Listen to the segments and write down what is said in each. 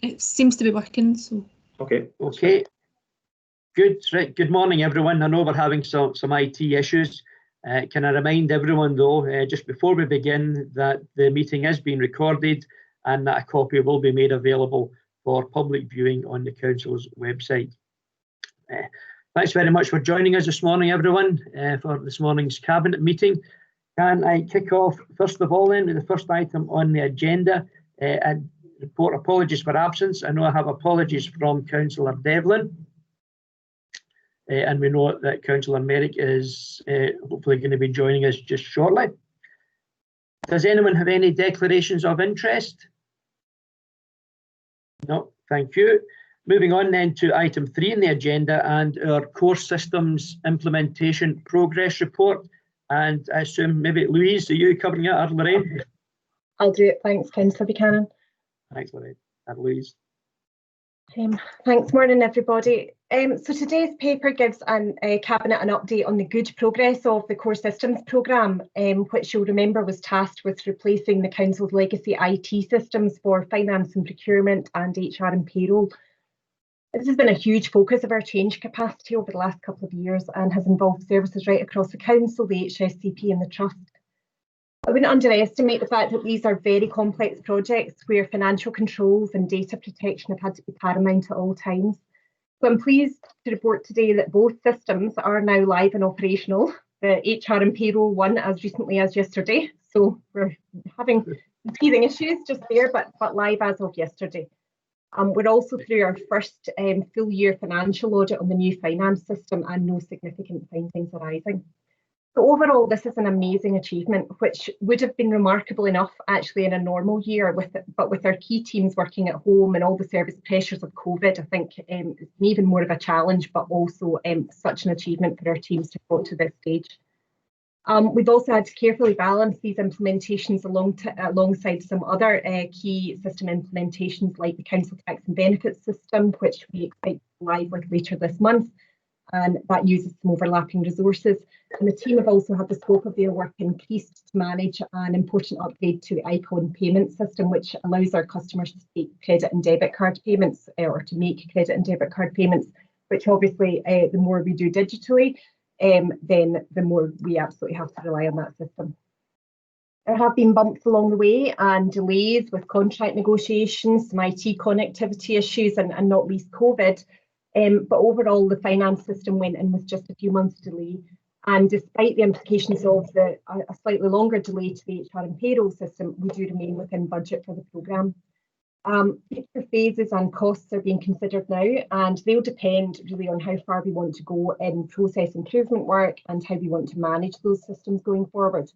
It seems to be working, so. Okay. Good. Right. Good morning, everyone. I know we're having some IT issues. Can I remind everyone, though, just before we begin, that the meeting is being recorded and that a copy will be made available for public viewing on the Council's website. Thanks very much for joining us this morning, everyone, for this morning's Cabinet meeting. Can I kick off, first of all, then, with the first item on the agenda, and report apologies for absence. I know I have apologies from Councillor Devlin. And we know that Councillor Merrick is hopefully going to be joining us just shortly. Does anyone have any declarations of interest? No, thank you. Moving on then to item 3 in the agenda and our core systems implementation progress report. And I assume maybe Louise, are you covering it, or Lorraine? I'll do it. Thanks, Councillor Buchanan. Thanks, Lorraine. And Louise. Thanks, morning everybody. So today's paper gives Cabinet an update on the good progress of the core systems programme, which you'll remember was tasked with replacing the Council's legacy IT systems for finance and procurement and HR and payroll. This has been a huge focus of our change capacity over the last couple of years and has involved services right across the Council, the HSCP and the Trust. I wouldn't underestimate the fact that these are very complex projects where financial controls and data protection have had to be paramount at all times. So I'm pleased to report today that both systems are now live and operational, the HR and payroll one as recently as yesterday. So we're having teething issues just there, but live as of yesterday. We're also through our first full year financial audit on the new finance system and no significant findings arising. So overall, this is an amazing achievement, which would have been remarkable enough actually in a normal year, but with our key teams working at home and all the service pressures of COVID, I think it's even more of a challenge, but also such an achievement for our teams to go to this stage. We've also had to carefully balance these implementations alongside some other key system implementations like the Council Tax and Benefits system, which we expect to go live with later this month. And that uses some overlapping resources. And the team have also had the scope of their work increased to manage an important upgrade to the ICON payment system, which allows our customers to take credit and debit card payments or to make credit and debit card payments, which obviously the more we do digitally, then the more we absolutely have to rely on that system. There have been bumps along the way and delays with contract negotiations, some IT connectivity issues and not least COVID. But overall, the finance system went in with just a few months delay. And despite the implications of a slightly longer delay to the HR and payroll system, we do remain within budget for the programme. Future phases and costs are being considered now, and they'll depend really on how far we want to go in process improvement work and how we want to manage those systems going forward.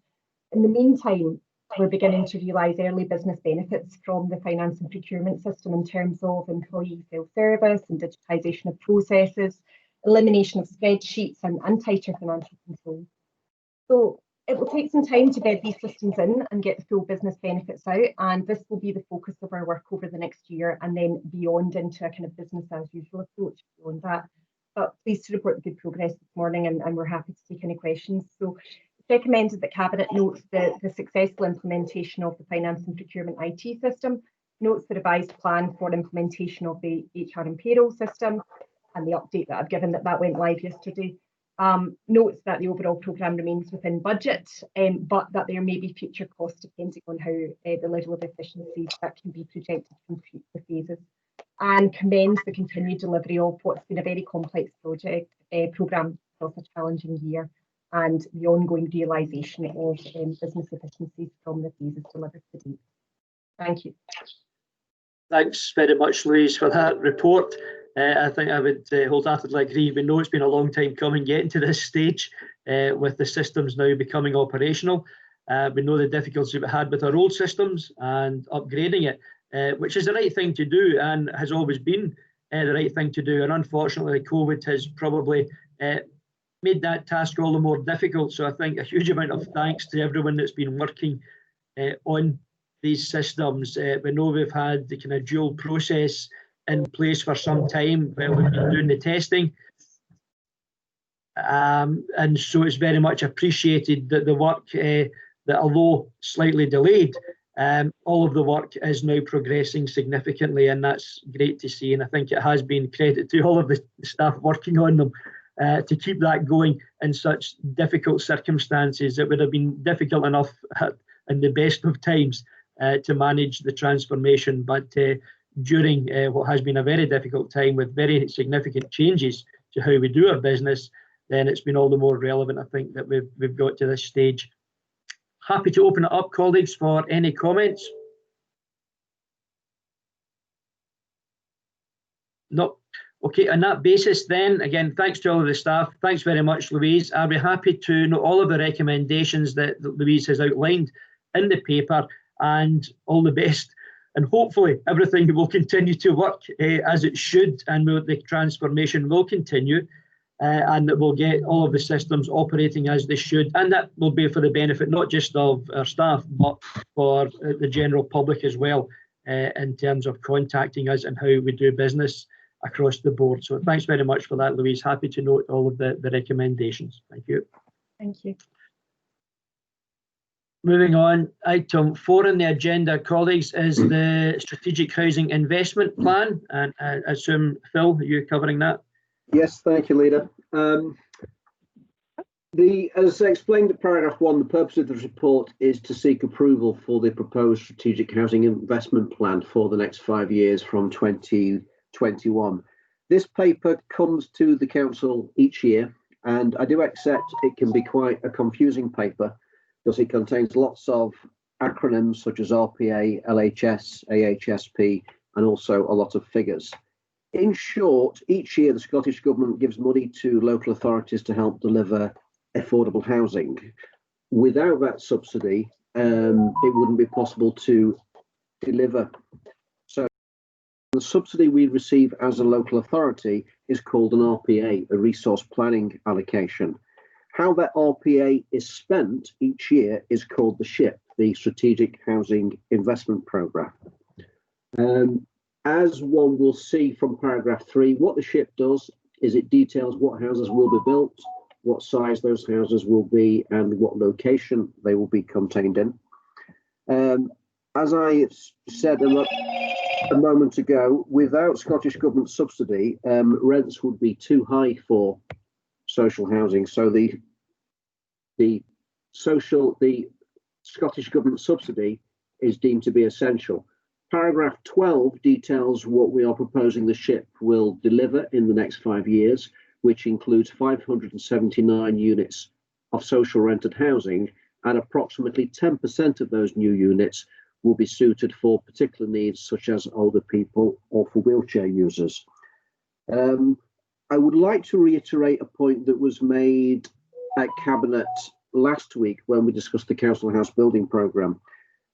In the meantime, we're beginning to realise early business benefits from the finance and procurement system in terms of employee self-service and digitisation of processes, elimination of spreadsheets and tighter financial control. So it will take some time to bed these systems in and get the full business benefits out, and this will be the focus of our work over the next year and then beyond into a kind of business as usual approach beyond that. But pleased to report the good progress this morning and we're happy to take any questions. So recommended that Cabinet notes the successful implementation of the finance and procurement IT system, notes the revised plan for implementation of the HR and payroll system, and the update that I've given that went live yesterday. Notes that the overall programme remains within budget, but that there may be future costs depending on how the level of efficiencies that can be projected from future phases, and commends the continued delivery of what's been a very complex programme across a challenging year, and the ongoing realisation of business efficiencies from the phases delivered to date. Thank you. Thanks very much, Louise, for that report. I think I would wholeheartedly agree. We know it's been a long time coming getting to this stage with the systems now becoming operational. We know the difficulties we had with our old systems and upgrading it, which is the right thing to do and has always been the right thing to do. And unfortunately, COVID has probably made that task all the more difficult. So I think a huge amount of thanks to everyone that's been working on these systems. We know we've had the kind of dual process in place for some time while we've been doing the testing. And so it's very much appreciated that the work, that although slightly delayed, All of the work is now progressing significantly, and that's great to see. And I think it has been credit to all of the staff working on them to keep that going in such difficult circumstances. It would have been difficult enough in the best of times to manage the transformation, but during what has been a very difficult time with very significant changes to how we do our business, then it's been all the more relevant, I think, that we've got to this stage. Happy to open it up, colleagues, for any comments. No. Okay, on that basis then, again, thanks to all of the staff. Thanks very much, Louise. I'll be happy to note all of the recommendations that Louise has outlined in the paper, and all the best. And hopefully everything will continue to work as it should, and the transformation will continue, and that we'll get all of the systems operating as they should. And that will be for the benefit not just of our staff, but for the general public as well, in terms of contacting us and how we do business across the board. So thanks very much for that, Louise. Happy to note all of the recommendations. Thank you. Thank you. Moving on, item 4 on the agenda, colleagues, is the Strategic Housing Investment Plan. And I assume, Phil, are you covering that? Yes, thank you, Leader. As explained in paragraph 1, the purpose of the report is to seek approval for the proposed Strategic Housing Investment Plan for the next 5 years from 2021. This paper comes to the Council each year, and I do accept it can be quite a confusing paper because it contains lots of acronyms such as RPA, LHS, AHSP, and also a lot of figures. In short, each year the Scottish Government gives money to local authorities to help deliver affordable housing. Without that subsidy, it wouldn't be possible to deliver. So the subsidy we receive as a local authority is called an RPA, a resource planning allocation. How that RPA is spent each year is called the SHIP, the Strategic Housing Investment Programme. As one will see from paragraph 3, what the SHIP does is it details what houses will be built, what size those houses will be, and what location they will be contained in. As I said a moment ago, without Scottish Government subsidy, rents would be too high for social housing. So the Scottish Government subsidy is deemed to be essential. Paragraph 12 details what we are proposing the SHIP will deliver in the next 5 years, which includes 579 units of social rented housing, and approximately 10% of those new units will be suited for particular needs such as older people or for wheelchair users. I would like to reiterate a point that was made at Cabinet last week when we discussed the Council House Building Programme,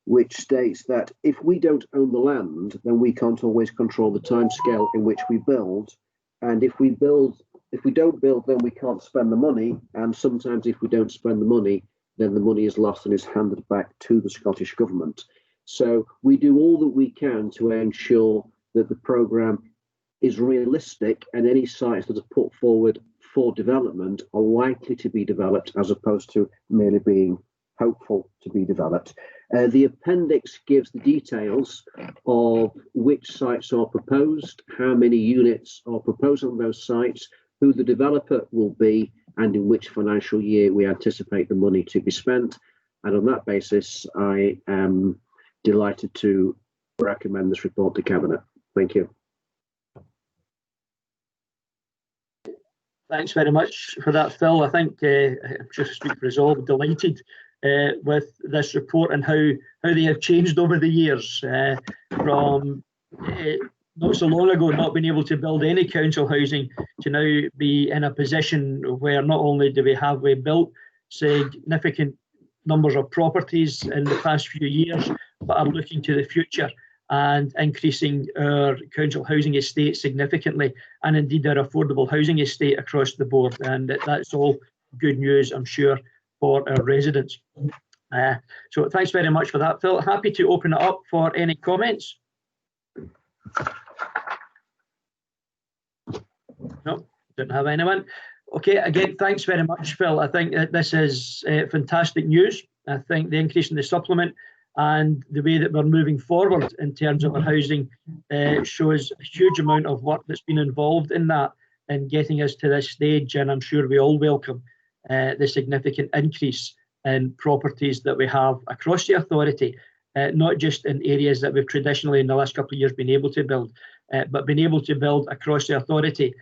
which states that if we don't own the land, then we can't always control the timescale in which we build. And if we don't build, then we can't spend the money. And sometimes if we don't spend the money, then the money is lost and is handed back to the Scottish Government. So we do all that we can to ensure that the programme is realistic, and any sites that are put forward for development are likely to be developed as opposed to merely being hopeful to be developed. The appendix gives the details of which sites are proposed, how many units are proposed on those sites, who the developer will be, and in which financial year we anticipate the money to be spent. And on that basis, I am delighted to recommend this report to Cabinet. Thank you. Thanks very much for that, Phil. I think, just speak for us all, delighted with this report and how they have changed over the years, from not so long ago not being able to build any council housing to now be in a position where not only do we built significant numbers of properties in the past few years, but are looking to the future and increasing our council housing estate significantly, and indeed our affordable housing estate across the board. And that's all good news, I'm sure, for our residents. So thanks very much for that, Phil. Happy to open it up for any comments. No, don't have anyone. Okay, again, thanks very much, Phil. I think that this is fantastic news. I think the increase in the supplement and the way that we're moving forward in terms of our housing shows a huge amount of work that's been involved in that and getting us to this stage. And I'm sure we all welcome the significant increase in properties that we have across the authority, not just in areas that we've traditionally in the last couple of years been able to build, but being able to build across the authority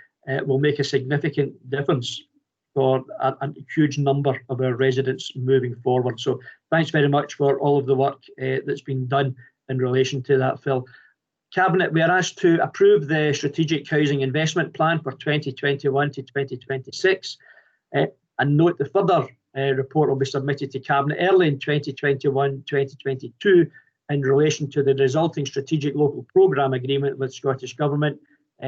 will make a significant difference for a huge number of our residents moving forward. So thanks very much for all of the work that's been done in relation to that, Phil. Cabinet, we are asked to approve the Strategic Housing Investment Plan for 2021 to 2026 and note the further report will be submitted to Cabinet early in 2021-2022 in relation to the resulting Strategic Local Programme Agreement with Scottish Government,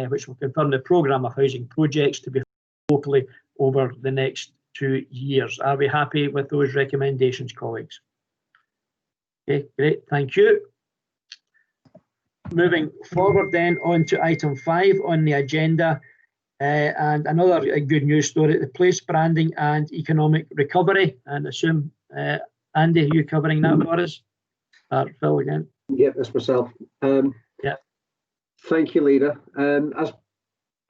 which will confirm the programme of housing projects to be locally over the next 2 years. Are we happy with those recommendations, colleagues? Okay, great, thank you. Moving forward then on to item 5 on the agenda, and another good news story, the place branding and economic recovery. And I assume, Andy, are you covering that for us? Phil again? Yep, that's myself. Yeah. Thank you, Leader. As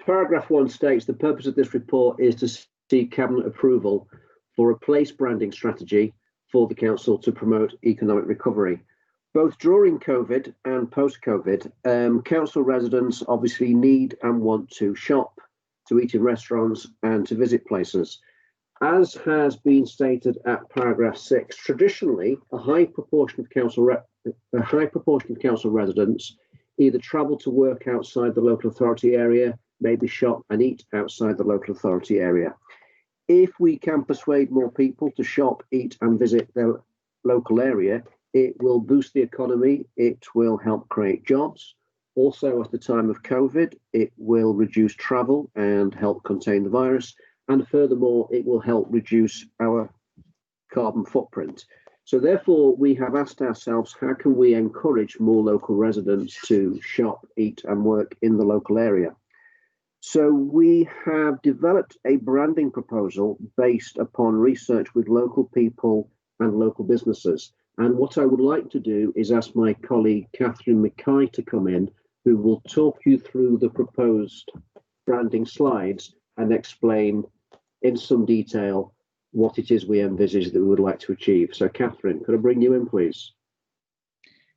paragraph 1 states, the purpose of this report is to seek Cabinet approval for a place branding strategy for the Council to promote economic recovery. Both during COVID and post-COVID, Council residents obviously need and want to shop, to eat in restaurants and to visit places. As has been stated at paragraph 6, traditionally, a high proportion of Council residents either travel to work outside the local authority area, maybe shop and eat outside the local authority area. If we can persuade more people to shop, eat and visit their local area, it will boost the economy, it will help create jobs. Also, at the time of COVID, it will reduce travel and help contain the virus. And furthermore, it will help reduce our carbon footprint. So therefore, we have asked ourselves, how can we encourage more local residents to shop, eat and work in the local area? So we have developed a branding proposal based upon research with local people and local businesses. And what I would like to do is ask my colleague, Catherine Mackay, to come in, who will talk you through the proposed branding slides and explain in some detail what it is we envisage that we would like to achieve. So Catherine, could I bring you in, please?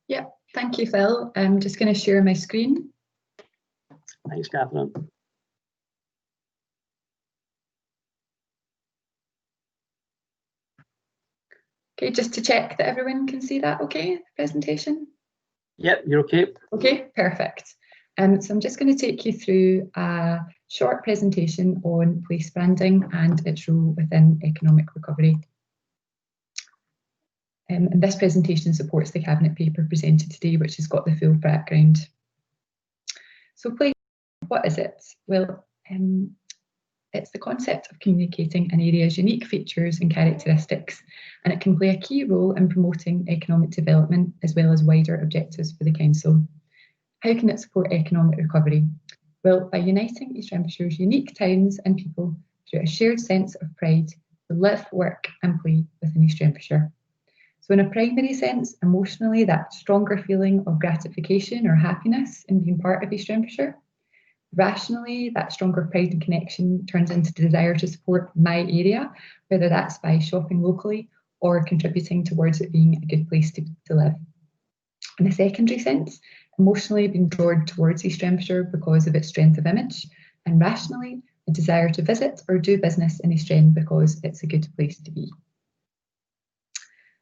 Yeah, thank you, Phil. I'm just going to share my screen. Thanks, Catherine. Okay, just to check that everyone can see that okay, the presentation? Yep, you're okay. Okay, perfect. So I'm just going to take you through a short presentation on place branding and its role within economic recovery. And this presentation supports the Cabinet paper presented today, which has got the full background. So place, what is it? Well, it's the concept of communicating an area's unique features and characteristics, and it can play a key role in promoting economic development as well as wider objectives for the Council. How can it support economic recovery? Well, by uniting East Renfrewshire's unique towns and people through a shared sense of pride to live, work and play within East Renfrewshire. So in a primary sense, emotionally, that stronger feeling of gratification or happiness in being part of East Renfrewshire. Rationally, that stronger pride and connection turns into the desire to support my area, whether that's by shopping locally or contributing towards it being a good place to live. In a secondary sense, emotionally being drawn towards East Renfrewshire because of its strength of image, and rationally, a desire to visit or do business in East Ren because it's a good place to be.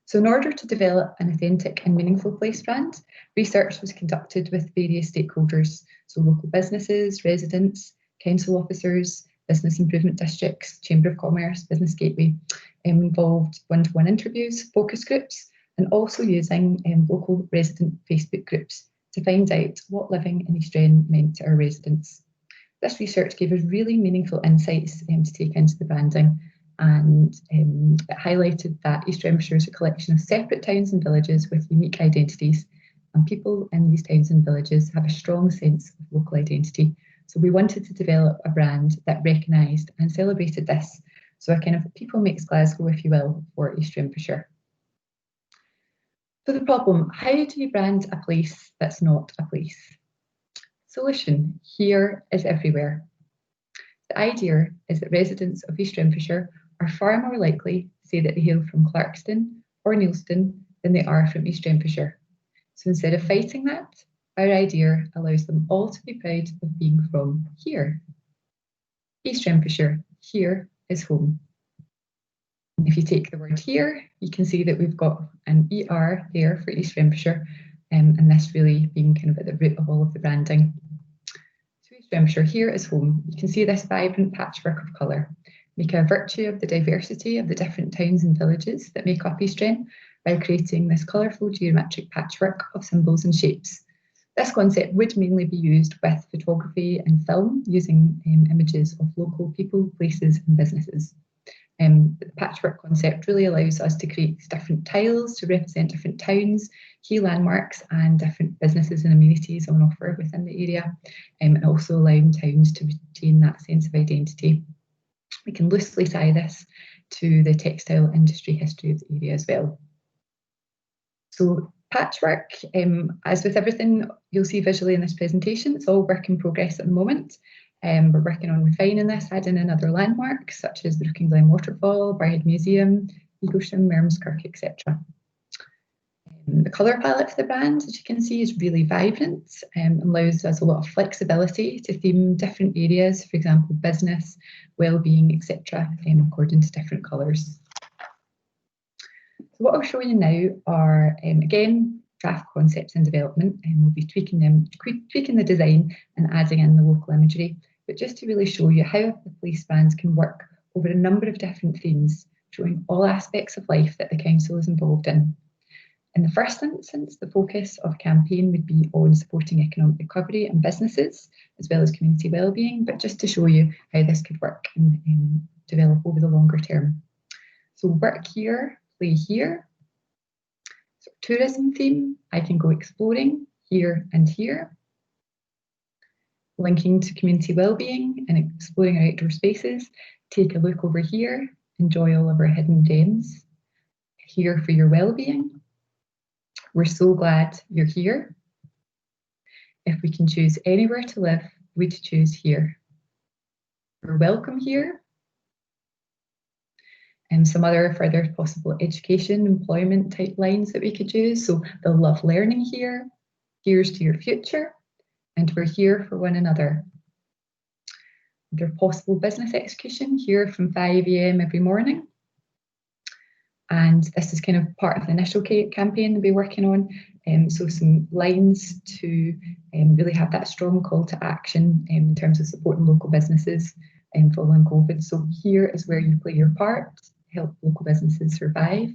So in order to develop an authentic and meaningful place brand, research was conducted with various stakeholders, so local businesses, residents, council officers, business improvement districts, Chamber of Commerce, Business Gateway, involved one-to-one interviews, focus groups, and also using local resident Facebook groups to find out what living in East Ren meant to our residents. This research gave us really meaningful insights to take into the branding, and it highlighted that East Renfrewshire is a collection of separate towns and villages with unique identities, and people in these towns and villages have a strong sense of local identity. So we wanted to develop a brand that recognised and celebrated this. So a kind of people makes Glasgow, if you will, for East Renfrewshire. So the problem, how do you brand a place that's not a place? Solution, here is everywhere. The idea is that residents of East Renfrewshire are far more likely to say that they hail from Clarkston or Neilston than they are from East Renfrewshire. So instead of fighting that, our idea allows them all to be proud of being from here. East Renfrewshire, here is home. And if you take the word here, you can see that we've got an ER there for East Renfrewshire, and this really being kind of at the root of all of the branding. So East Renfrewshire, here is home. You can see this vibrant patchwork of colour, make a virtue of the diversity of the different towns and villages that make up East Ren by creating this colourful geometric patchwork of symbols and shapes. This concept would mainly be used with photography and film, using images of local people, places and businesses. The patchwork concept really allows us to create these different tiles to represent different towns, key landmarks and different businesses and amenities on offer within the area, and also allowing towns to retain that sense of identity. We can loosely tie this to the textile industry history of the area as well. So patchwork, as with everything you'll see visually in this presentation, it's all work in progress at the moment. We're working on refining this, adding in other landmarks such as the Rooking Glen Waterfall, Barhead Museum, Eaglesham, Mermskirk, etc. The colour palette for the brand, as you can see, is really vibrant and allows us a lot of flexibility to theme different areas, for example, business, well-being, etc., according to different colours. So what I'll show you now are, again, draft concepts in development, and we'll be tweaking the design and adding in the local imagery, but just to really show you how the police bands can work over a number of different themes, showing all aspects of life that the council is involved in. In the first instance, the focus of campaign would be on supporting economic recovery and businesses, as well as community wellbeing, but just to show you how this could work and develop over the longer term. So work here, play here. So tourism theme, I can go exploring here and here. Linking to community wellbeing and exploring our outdoor spaces, take a look over here, enjoy all of our hidden gems. Here for your wellbeing. We're so glad you're here. If we can choose anywhere to live, we'd choose here. We're welcome here. And some other further possible education, employment type lines that we could use. So they'll love learning here. Here's to your future. And we're here for one another. Under possible business execution, here from 5 AM every morning. And this is kind of part of the initial campaign we'll be working on. So some lines to really have that strong call to action in terms of supporting local businesses following COVID. So here is where you play your part, help local businesses survive.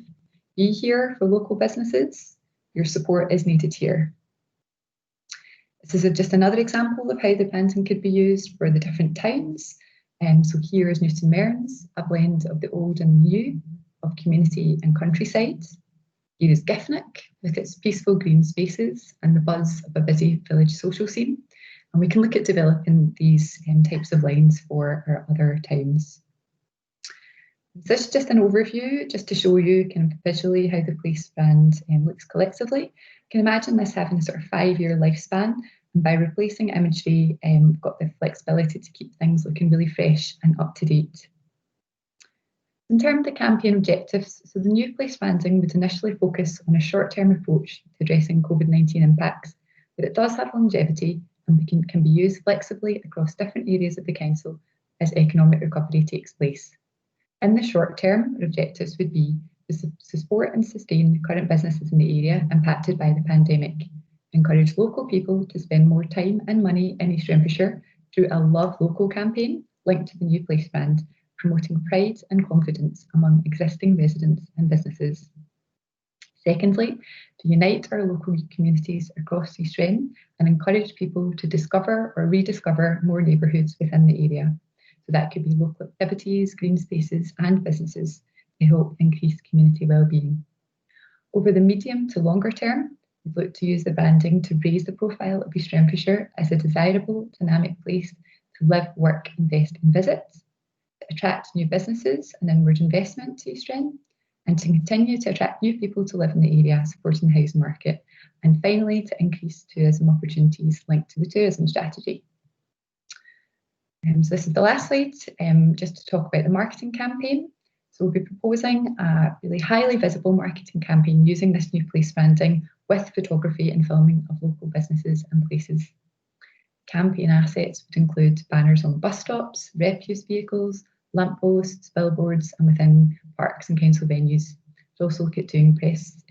Be here for local businesses. Your support is needed here. This is just another example of how the branding could be used for the different towns. So here is Newton Mearns, a blend of the old and new, of community and countryside. Here is Giffnock with its peaceful green spaces and the buzz of a busy village social scene. And we can look at developing these types of lines for our other towns. This is just an overview, just to show you kind of visually how the police brand looks collectively. You can imagine this having a sort of 5-year lifespan, and by replacing imagery, we've got the flexibility to keep things looking really fresh and up to date. In terms of the campaign objectives, so the new police branding would initially focus on a short-term approach to addressing COVID-19 impacts, but it does have longevity and can be used flexibly across different areas of the council as economic recovery takes place. In the short term, our objectives would be to support and sustain the current businesses in the area impacted by the pandemic, encourage local people to spend more time and money in East Renfrewshire through a Love Local campaign linked to the new police brand, promoting pride and confidence among existing residents and businesses. Secondly, to unite our local communities across East Ren and encourage people to discover or rediscover more neighbourhoods within the area. So that could be local activities, green spaces and businesses to help increase community wellbeing. Over the medium to longer term, we've looked to use the branding to raise the profile of East Renfrewshire as a desirable, dynamic place to live, work, invest and visit, to attract new businesses and inward investment to East Ren, and to continue to attract new people to live in the area, supporting the housing market, and finally to increase tourism opportunities linked to the tourism strategy. So this is the last slide, just to talk about the marketing campaign. So we'll be proposing a really highly visible marketing campaign using this new place branding with photography and filming of local businesses and places. Campaign assets would include banners on bus stops, refuse vehicles, lampposts, billboards, and within parks and council venues. We'll also look at doing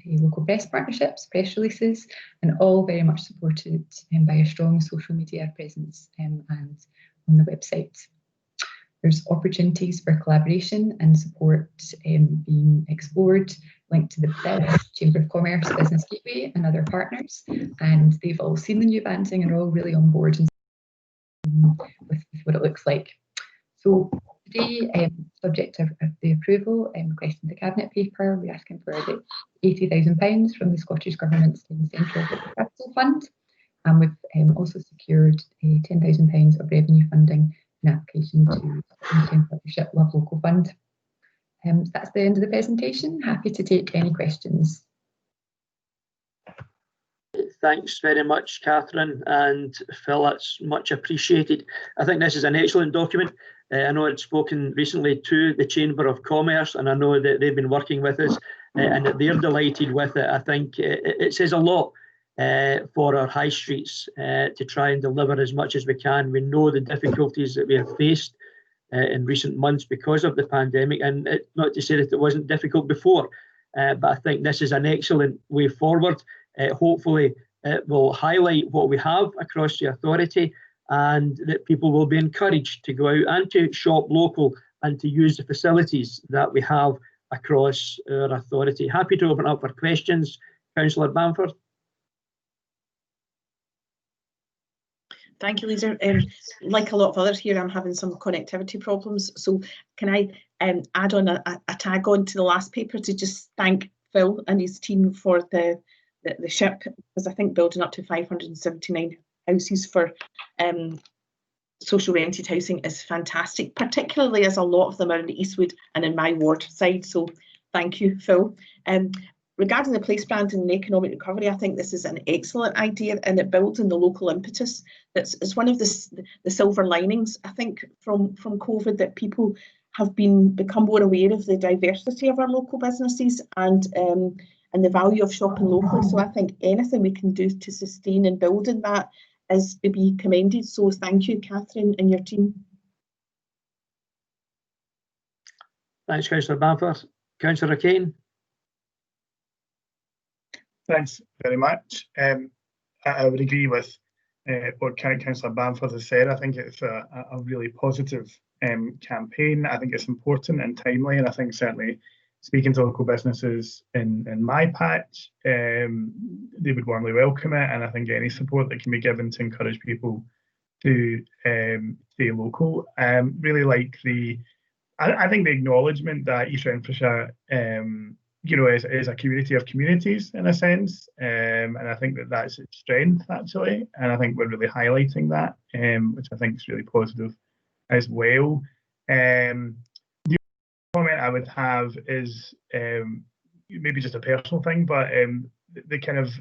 local press partnerships, press releases, and all very much supported by a strong social media presence and on the website. There's opportunities for collaboration and support being explored, linked to the BIS, Chamber of Commerce, Business Gateway, and other partners. And they've all seen the new banding and are all really on board with what it looks like. So today, subject of the approval, requesting the Cabinet paper, we're asking for the £80,000 from the Scottish Government's Central Capital Fund. And we've also secured £10,000 of revenue funding in application to the Partnership Love Local Fund. So that's the end of the presentation. Happy to take any questions. Thanks very much, Catherine and Phil. That's much appreciated. I think this is an excellent document. I know I'd spoken recently to the Chamber of Commerce, and I know that they've been working with us and that they're delighted with it. I think it says a lot for our high streets to try and deliver as much as we can. We know the difficulties that we have faced in recent months because of the pandemic, and not to say that it wasn't difficult before, but I think this is an excellent way forward. Hopefully it will highlight what we have across the authority, and that people will be encouraged to go out and to shop local and to use the facilities that we have across our authority. Happy to open up for questions. Councillor Bamford. Thank you, Lisa. Like a lot of others here, I'm having some connectivity problems. So can I add on a tag on to the last paper to just thank Phil and his team for the SHIP, because I think building up to 579 houses for social rented housing is fantastic, particularly as a lot of them are in the Eastwood and in my ward side. So thank you, Phil. Regarding the place branding and economic recovery, I think this is an excellent idea, and it builds on the local impetus. It's one of the silver linings, I think, from COVID, that people have become more aware of the diversity of our local businesses and the value of shopping locally. So I think anything we can do to sustain and build on that is to be commended. So thank you, Catherine, and your team. Thanks, Councillor Bamford. Councillor Kane. Thanks very much. I would agree with what Councillor Bamford has said. I think it's a really positive campaign. I think it's important and timely, and I think certainly speaking to local businesses in my patch, they would warmly welcome it, and I think any support that can be given to encourage people to stay local. Really like I think the acknowledgement that East Renfrewshire is a community of communities in a sense, and I think that's its strength actually, and I think we're really highlighting that, which I think is really positive as well. The comment I would have is maybe just a personal thing, but the kind of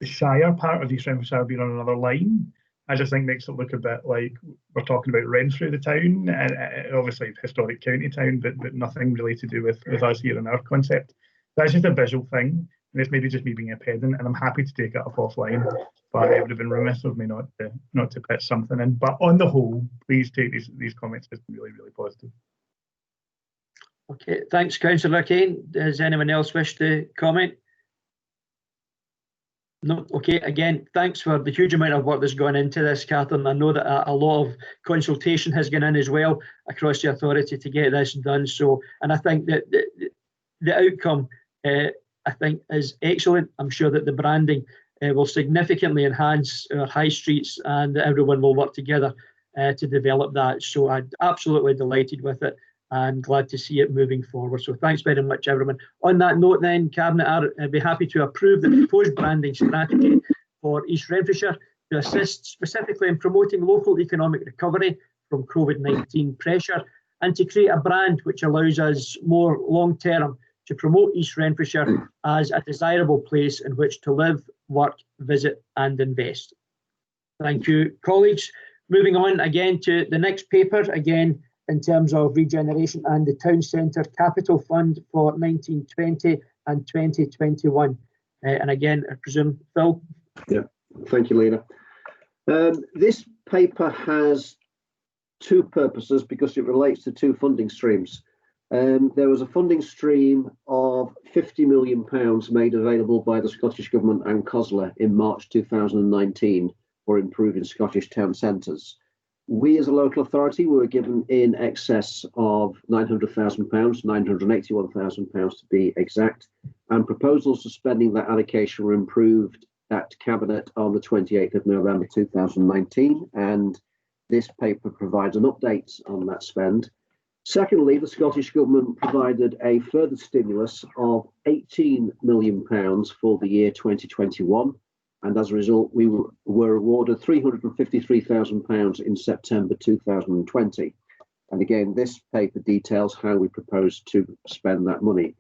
the shire part of East Renfrewshire being on another line, I just think makes it look a bit like we're talking about Renfrew, the town, and obviously historic county town, but nothing really to do with us here in our concept. That's just a visual thing, and it's maybe just me being a pedant, and I'm happy to take it up offline, but it would have been remiss of me not to pitch something in. But on the whole, please take these comments as really, really positive. Okay, thanks, Councillor Kane. Does anyone else wish to comment? No. Okay, again, thanks for the huge amount of work that's gone into this, Catherine. I know that a lot of consultation has gone in as well across the authority to get this done. So, and I think that the outcome, I think, is excellent. I'm sure that the branding will significantly enhance our high streets, and everyone will work together to develop that. So I'm absolutely delighted with it and glad to see it moving forward. So thanks very much, everyone. On that note then, Cabinet, I'd be happy to approve the proposed branding strategy for East Renfrewshire to assist specifically in promoting local economic recovery from COVID-19 pressure, and to create a brand which allows us more long-term to promote East Renfrewshire as a desirable place in which to live, work, visit and invest. Thank you, colleagues. Moving on again to the next paper, again in terms of regeneration and the Town Centre Capital Fund for 1920 and 2021. And again, I presume, Phil? Yeah, thank you, Lena. This paper has two purposes because it relates to two funding streams. There was a funding stream of £50 million made available by the Scottish Government and COSLA in March 2019 for improving Scottish town centres. We as a local authority were given in excess of £900,000, £981,000 to be exact, and proposals for spending that allocation were approved at Cabinet on the 28th of November 2019, and this paper provides an update on that spend. Secondly, the Scottish Government provided a further stimulus of £18 million for the year 2021, and as a result, we were awarded £353,000 in September 2020. And again, this paper details how we propose to spend that money.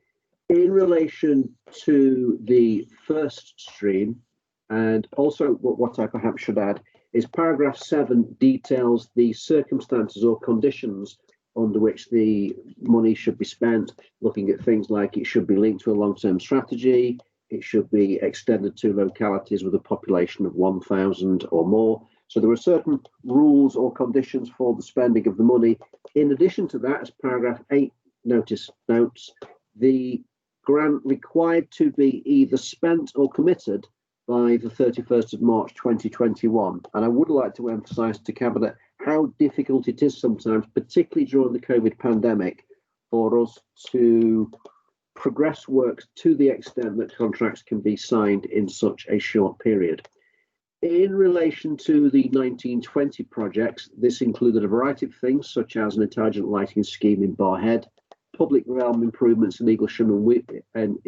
In relation to the first stream, and also what I perhaps should add, is paragraph 7 details the circumstances or conditions under which the money should be spent, looking at things like it should be linked to a long-term strategy, it should be extended to localities with a population of 1,000 or more. So there are certain rules or conditions for the spending of the money. In addition to that, as paragraph 8 notes, the grant required to be either spent or committed by the 31st of March 2021. And I would like to emphasise to Cabinet how difficult it is sometimes, particularly during the COVID pandemic, for us to progress works to the extent that contracts can be signed in such a short period. In relation to the 1920 projects, this included a variety of things, such as an intelligent lighting scheme in Barhead, public realm improvements in Eaglesham and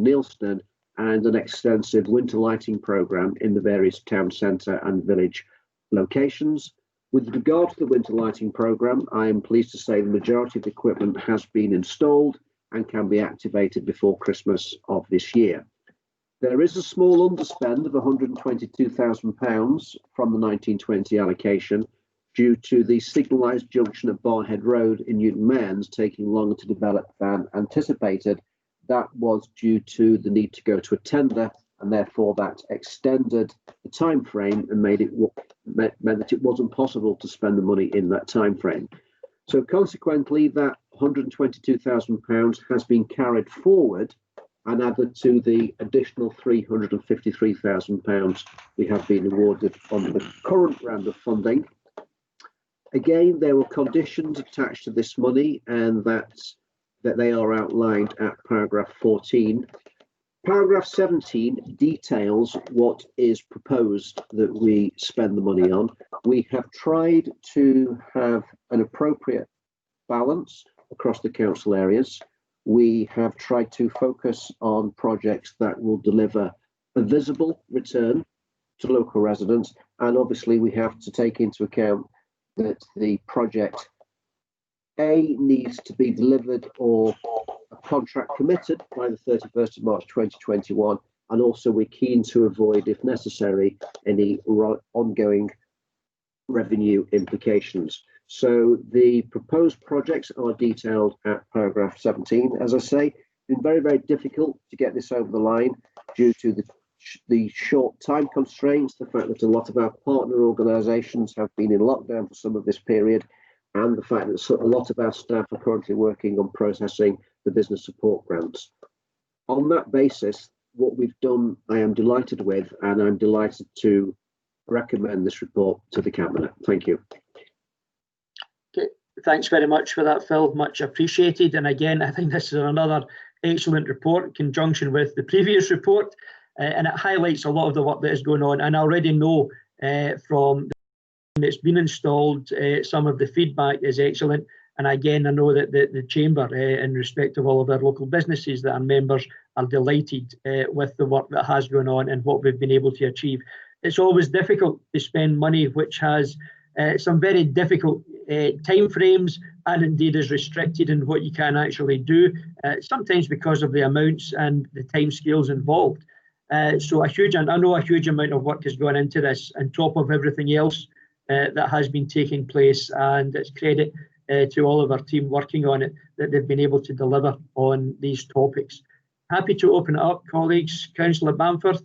Neilston, and an extensive winter lighting programme in the various town centre and village locations. With regard to the winter lighting programme, I am pleased to say the majority of the equipment has been installed and can be activated before Christmas of this year. There is a small underspend of £122,000 from the 1920 allocation due to the signalised junction at Barhead Road in Newton Mearns taking longer to develop than anticipated. That was due to the need to go to a tender, and therefore that extended the time frame and meant that it wasn't possible to spend the money in that time frame. So consequently, that £122,000 has been carried forward and added to the additional £353,000 we have been awarded on the current round of funding. Again, there were conditions attached to this money, and that they are outlined at paragraph 14. Paragraph 17 details what is proposed that we spend the money on. We have tried to have an appropriate balance across the council areas. We have tried to focus on projects that will deliver a visible return to local residents, and obviously we have to take into account that the project needs to be delivered or a contract committed by the 31st of March 2021, and also we're keen to avoid, if necessary, any ongoing revenue implications. So the proposed projects are detailed at paragraph 17. As I say, it's been very, very difficult to get this over the line due to the short time constraints, the fact that a lot of our partner organisations have been in lockdown for some of this period, and the fact that a lot of our staff are currently working on processing the business support grants. On that basis, what we've done, I am delighted with, and I'm delighted to recommend this report to the Cabinet. Thank you. Okay, thanks very much for that, Phil. Much appreciated. And again, I think this is another excellent report in conjunction with the previous report, and it highlights a lot of the work that is going on. And I already know from it's been installed, some of the feedback is excellent, and again I know that the Chamber, in respect of all of our local businesses that are members, are delighted with the work that has gone on and what we've been able to achieve. It's always difficult to spend money which has some very difficult time frames and indeed is restricted in what you can actually do, sometimes because of the amounts and the timescales involved. So I know a huge amount of work has gone into this on top of everything else that has been taking place, and it's credit to all of our team working on it that they've been able to deliver on these topics. Happy to open it up, colleagues. Councillor Bamford.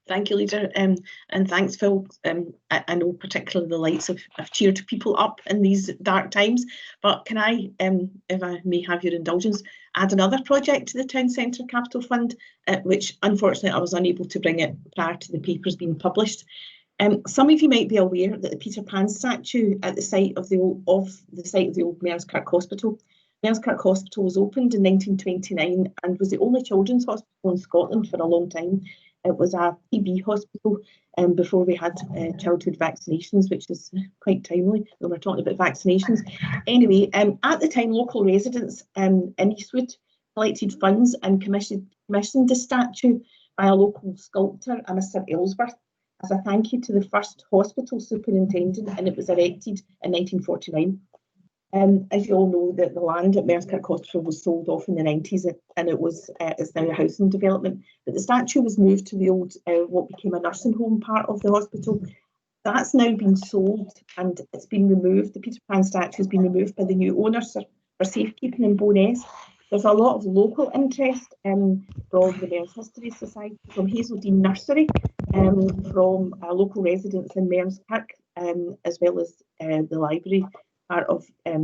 Thank you, Leader, and thanks, Phil. I know particularly the lights have cheered people up in these dark times, but can I, if I may have your indulgence, add another project to the Town Centre Capital Fund, which unfortunately I was unable to bring it prior to the papers being published. Some of you might be aware that the Peter Pan statue at the site of the old Mearnskirk Hospital. Mearnskirk Hospital was opened in 1929 and was the only children's hospital in Scotland for a long time. It was a TB hospital before we had childhood vaccinations, which is quite timely when we're talking about vaccinations. Anyway, at the time, local residents in Eastwood collected funds and commissioned the statue by a local sculptor, a Mr. Ellsworth, as a thank you to the first hospital superintendent, and it was erected in 1949. As you all know, the land at Mearnskirk Hospital was sold off in the 90s, and it's now a housing development. But the statue was moved to the old, what became a nursing home part of the hospital. That's now been sold and it's been removed. The Peter Pan statue has been removed by the new owners for safekeeping in Bowness. There's a lot of local interest from the Mearns History Society, from Hazeldean Nursery, from local residents in Mearnskirk, as well as the library part of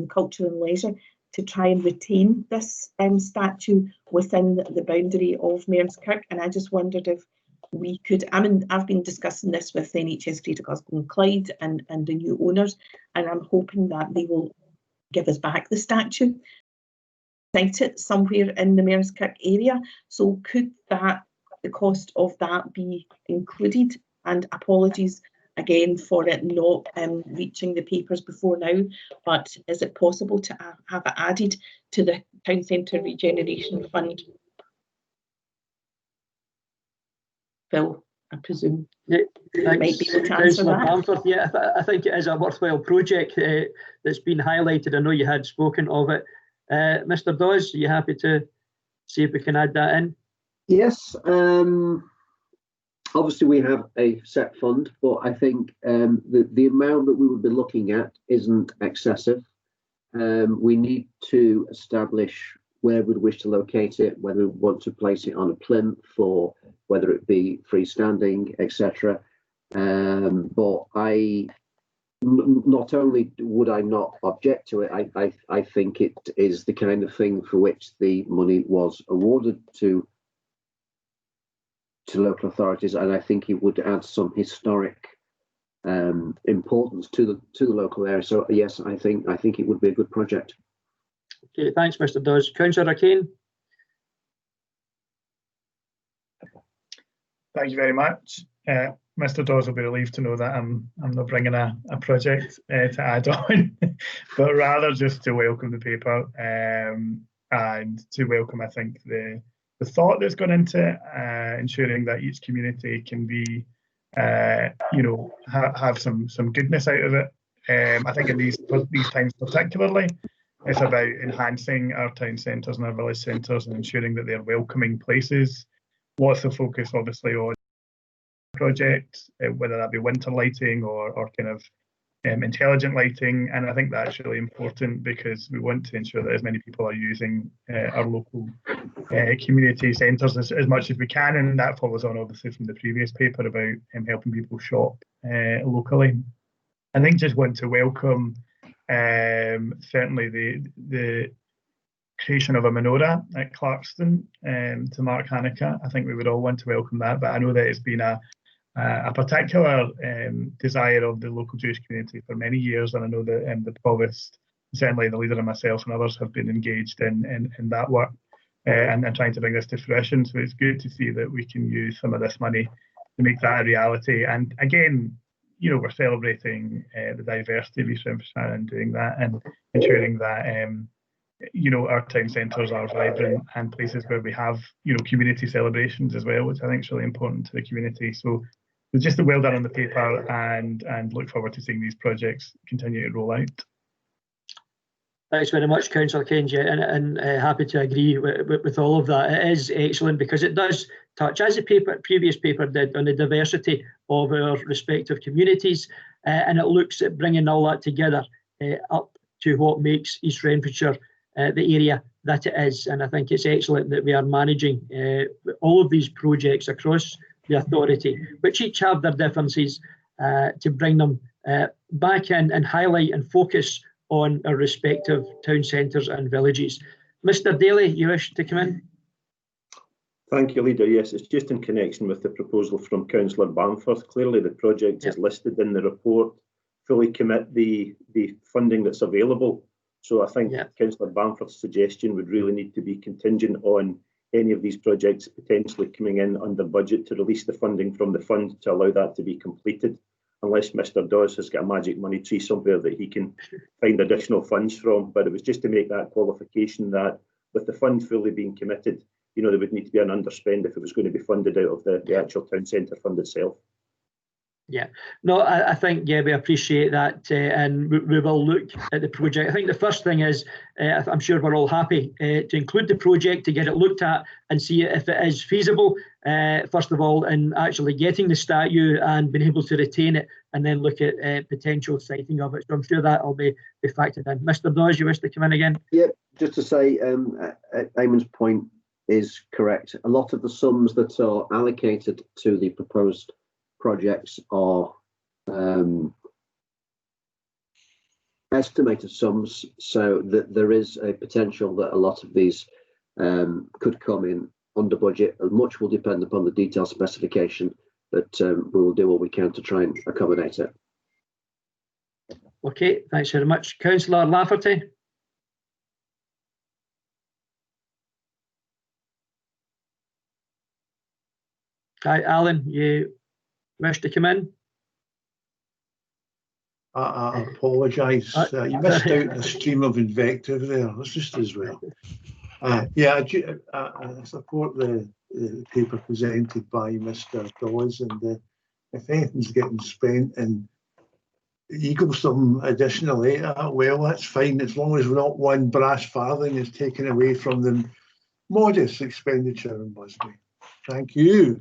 culture and leisure, to try and retain this statue within the boundary of Mearnskirk. And I just wondered if we could, I've been discussing this with NHS Greater Glasgow and Clyde and the new owners, and I'm hoping that they will give us back the statue, site it somewhere in the Mearnskirk area. So could the cost of that be included? And apologies again for it not reaching the papers before now, but is it possible to have it added to the Town Centre Regeneration Fund? Phil, I presume you might be able to answer that. Bamford, yeah, I think it is a worthwhile project that's been highlighted. I know you had spoken of it. Mr. Dawes, are you happy to see if we can add that in? Yes. Obviously, we have a set fund, but I think the amount that we would be looking at isn't excessive. We need to establish where we'd wish to locate it, whether we want to place it on a plinth or whether it be freestanding, etc. But not only would I not object to it, I think it is the kind of thing for which the money was awarded to local authorities, and I think it would add some historic importance to the local area. So yes, I think it would be a good project. Okay, thanks, Mr. Dawes. Councillor Kane. Thank you very much. Mr. Dawes will be relieved to know that I'm not bringing a project to add on, but rather just to welcome the paper and to welcome, I think, the thought that's gone into ensuring that each community can be, have some goodness out of it. I think in these times particularly, it's about enhancing our town centres and our village centres and ensuring that they're welcoming places. Lots of focus, obviously, on projects, whether that be winter lighting or kind of intelligent lighting, and I think that's really important because we want to ensure that as many people are using our local community centres as much as we can, and that follows on obviously from the previous paper about helping people shop locally. I think just want to welcome certainly the creation of a menorah at Clarkston to Mark Hanukkah. I think we would all want to welcome that, but I know that it's been a particular desire of the local Jewish community for many years, and I know that the Provost, certainly the leader and myself and others have been engaged in that work and trying to bring this to fruition. So it's good to see that we can use some of this money to make that a reality. And again, we're celebrating the diversity of East Renfrewshire and doing that and ensuring that our town centres are vibrant and places where we have community celebrations as well, which I think is really important to the community. So So just a well done on the paper, and look forward to seeing these projects continue to roll out. Thanks very much, Councillor Keynes, and happy to agree with all of that. It is excellent because it does touch, as the previous paper did, on the diversity of our respective communities, and it looks at bringing all that together up to what makes East Renfrewshire the area that it is. And I think it's excellent that we are managing all of these projects across the authority, which each have their differences, to bring them back in and highlight and focus on our respective town centres and villages. Mr Daly, you wish to come in? Thank you, Leader. Yes, it's just in connection with the proposal from Councillor Bamforth. Clearly the project is listed in the report, fully commit the funding that's available. So I think Councillor Bamforth's suggestion would really need to be contingent on any of these projects potentially coming in under budget to release the funding from the fund to allow that to be completed, unless Mr Dawes has got a magic money tree somewhere that he can find additional funds from. But it was just to make that qualification that with the fund fully being committed, you know, there would need to be an underspend if it was going to be funded out of the actual town centre fund itself. Yeah, no, I think, we appreciate that, and we will look at the project. I think the first thing is, I'm sure we're all happy to include the project, to get it looked at and see if it is feasible, first of all, in actually getting the statue and being able to retain it, and then look at potential siting of it. So I'm sure that will be factored in. Mr Dawes, you wish to come in again? Yeah, just to say, Eamon's point is correct. A lot of the sums that are allocated to the proposed projects are estimated sums, so that there is a potential that a lot of these could come in under budget. Much will depend upon the detailed specification, but we will do what we can to try and accommodate it. Okay, thanks very much. Councillor Lafferty. Hi, Alan, you wish to come in? I apologise. You missed out the stream of invective there. That's just as well. Yeah, I support the paper presented by Mr Dawes, and if anything's getting spent and Eaglesome additionally, well, that's fine, as long as not one brass farthing is taken away from the modest expenditure in Busby. Thank you.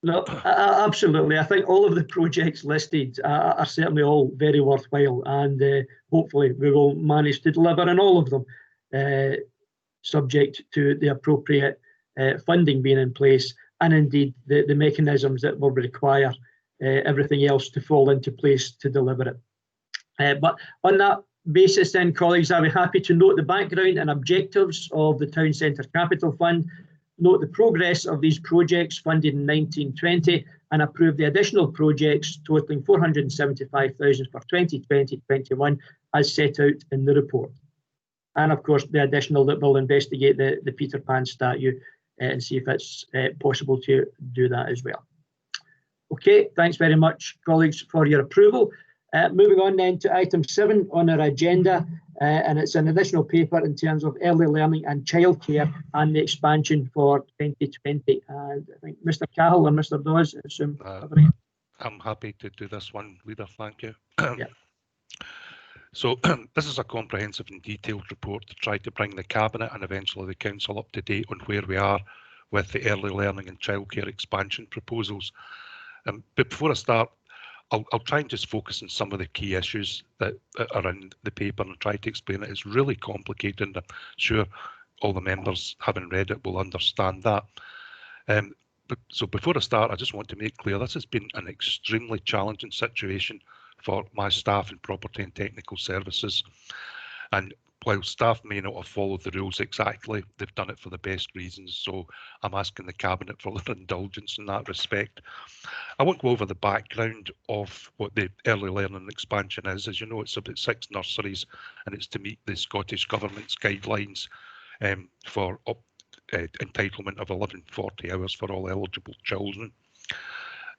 No, absolutely. I think all of the projects listed are certainly all very worthwhile, and hopefully we will manage to deliver on all of them, subject to the appropriate funding being in place, and indeed the mechanisms that will require everything else to fall into place to deliver it. But on that basis then, colleagues, I'll be happy to note the background and objectives of the Town Centre Capital Fund, note the progress of these projects funded in 1920, and approve the additional projects totalling 475,000 for 2020-21 as set out in the report. And of course the additional that will investigate the Peter Pan statue and see if it's possible to do that as well. Okay, thanks very much, colleagues, for your approval. Moving on then to item 7 on our agenda, and it's an additional paper in terms of early learning and childcare and the expansion for 2020. And I think Mr Cahill and Mr Dawes, I'm happy to do this one, Leader, thank you. Yeah. So this is a comprehensive and detailed report to try to bring the Cabinet and eventually the Council up to date on where we are with the early learning and childcare expansion proposals. But before I start, I'll try and just focus on some of the key issues that are in the paper and try to explain it. It's really complicated, and I'm sure all the members, having read it, will understand that. So before I start, I just want to make clear this has been an extremely challenging situation for my staff in Property and Technical Services. And while staff may not have followed the rules exactly, they've done it for the best reasons. So I'm asking the Cabinet for their indulgence in that respect. I won't go over the background of what the early learning expansion is. As you know, it's about 6 nurseries, and it's to meet the Scottish Government's guidelines for entitlement of 1140 hours for all eligible children.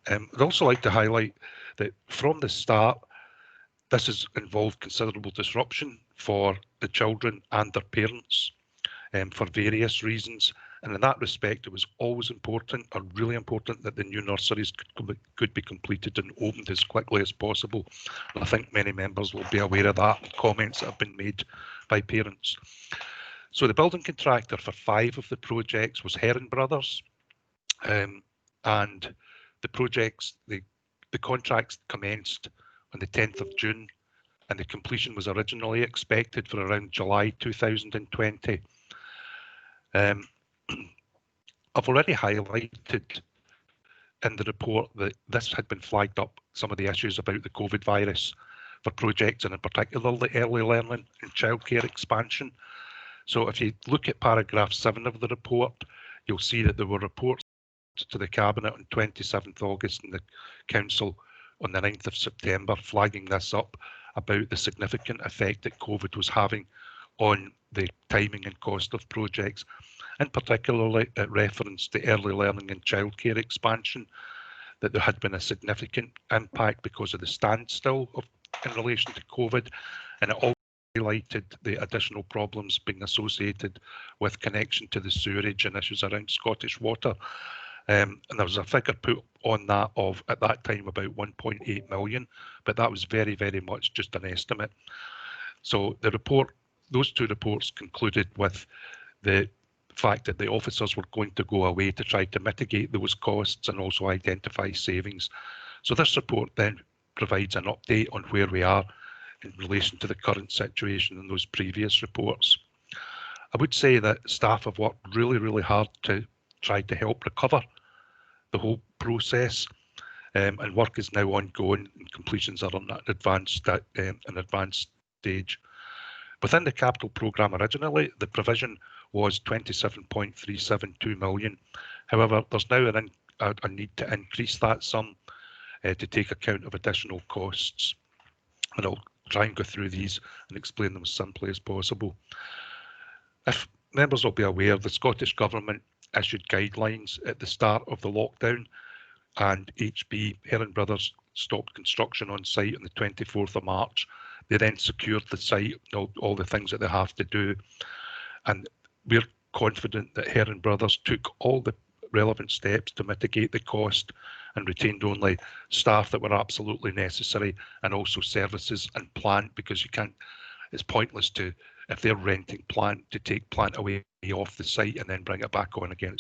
I'd also like to highlight that from the start, this has involved considerable disruption for the children and their parents for various reasons. And in that respect, it was always important, or really important, that the new nurseries could be completed and opened as quickly as possible. And I think many members will be aware of that, comments that have been made by parents. So the building contractor for 5 of the projects was Heron Brothers, and the projects, the contracts commenced on the 10th of June, and the completion was originally expected for around July 2020. I've already highlighted in the report that this had been flagged up, some of the issues about the COVID virus for projects, and in particular the early learning and childcare expansion. So if you look at paragraph 7 of the report, you'll see that there were reports to the Cabinet on 27th August and the Council on the 9th of September flagging this up about the significant effect that COVID was having on the timing and cost of projects. And particularly it referenced the early learning and childcare expansion, that there had been a significant impact because of the standstill in relation to COVID, and it also highlighted the additional problems being associated with connection to the sewerage and issues around Scottish Water. And there was a figure put on that of, at that time, about 1.8 million, but that was very, very much just an estimate. So the report, those 2 reports concluded with the fact that the officers were going to go away to try to mitigate those costs and also identify savings. So this report then provides an update on where we are in relation to the current situation in those previous reports. I would say that staff have worked really, really hard to try to help recover the whole process, and work is now ongoing and completions are on an advanced stage. Within the capital programme originally, the provision was 27.372 million. However, there's now a need to increase that sum to take account of additional costs. And I'll try and go through these and explain them as simply as possible. If members will be aware, the Scottish Government issued guidelines at the start of the lockdown, and HB, Heron Brothers, stopped construction on site on the 24th of March. They then secured the site, all the things that they have to do. And we're confident that Heron Brothers took all the relevant steps to mitigate the cost and retained only staff that were absolutely necessary, and also services and plant, because you can't, it's pointless to, if they're renting plant, to take plant away off the site and then bring it back on again.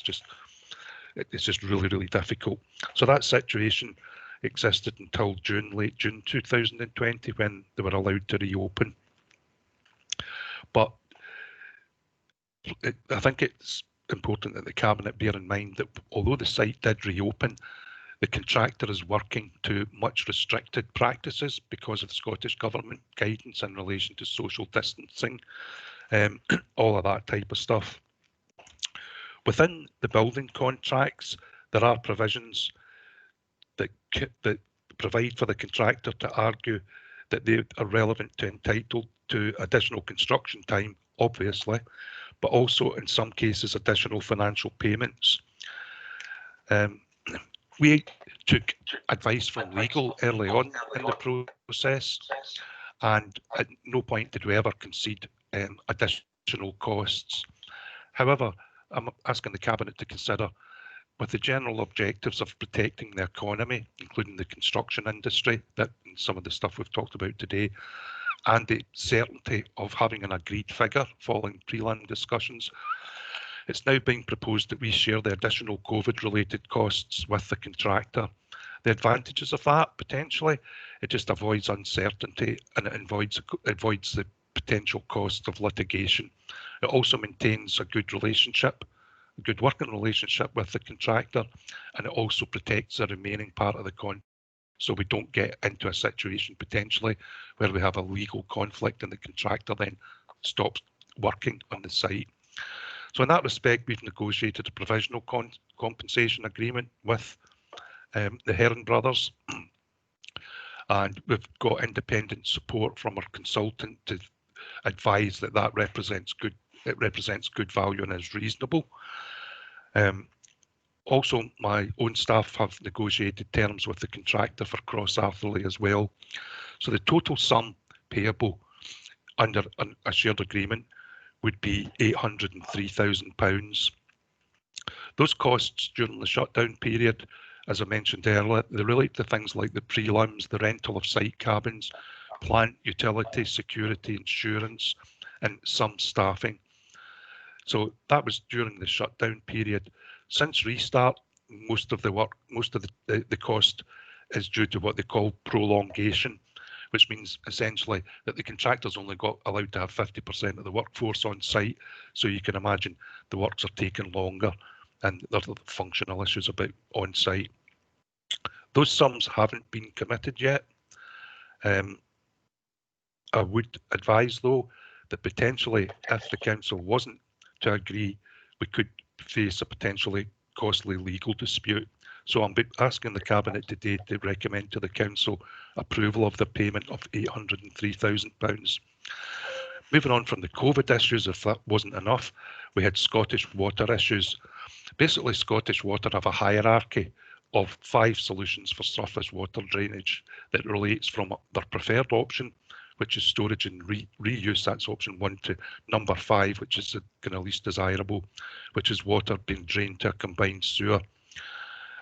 It's just really, really difficult. So that situation existed until June, late June 2020, when they were allowed to reopen. But I think it's important that the Cabinet bear in mind that although the site did reopen, the contractor is working to much restricted practices because of the Scottish Government guidance in relation to social distancing, all of that type of stuff. Within the building contracts, there are provisions that provide for the contractor to argue that they are relevant to entitled to additional construction time, obviously, but also in some cases additional financial payments. We took advice from legal early on in the process, and at no point did we ever concede additional costs. However, I'm asking the Cabinet to consider, with the general objectives of protecting the economy, including the construction industry, that some of the stuff we've talked about today, and the certainty of having an agreed figure following prelim discussions, it's now being proposed that we share the additional COVID-related costs with the contractor. The advantages of that, potentially, it just avoids uncertainty and it avoids the potential cost of litigation. It also maintains a good relationship, a good working relationship with the contractor, and it also protects the remaining part of the contract, so we don't get into a situation potentially where we have a legal conflict and the contractor then stops working on the site. So in that respect, we've negotiated a provisional compensation agreement with the Heron Brothers, and we've got independent support from our consultant to advise that that represents good value and is reasonable. Also, my own staff have negotiated terms with the contractor for cross-Arthurley as well. So the total sum payable under a shared agreement would be £803,000. Those costs during the shutdown period, as I mentioned earlier, they relate to things like the prelims, the rental of site cabins, plant, utility, security, insurance, and some staffing. So that was during the shutdown period. Since restart, most of the cost is due to what they call prolongation, which means essentially that the contractors only got allowed to have 50% of the workforce on site. So you can imagine the works are taking longer and there are functional issues about on site. Those sums haven't been committed yet. I would advise though that potentially if the council wasn't to agree, we could face a potentially costly legal dispute. So I'm asking the Cabinet today to recommend to the Council approval of the payment of £803,000. Moving on from the COVID issues, if that wasn't enough, we had Scottish Water issues. Basically, Scottish Water have a hierarchy of 5 solutions for surface water drainage that relates from their preferred option, which is storage and reuse, that's option 1, to number 5, which is the kind of least desirable, which is water being drained to a combined sewer.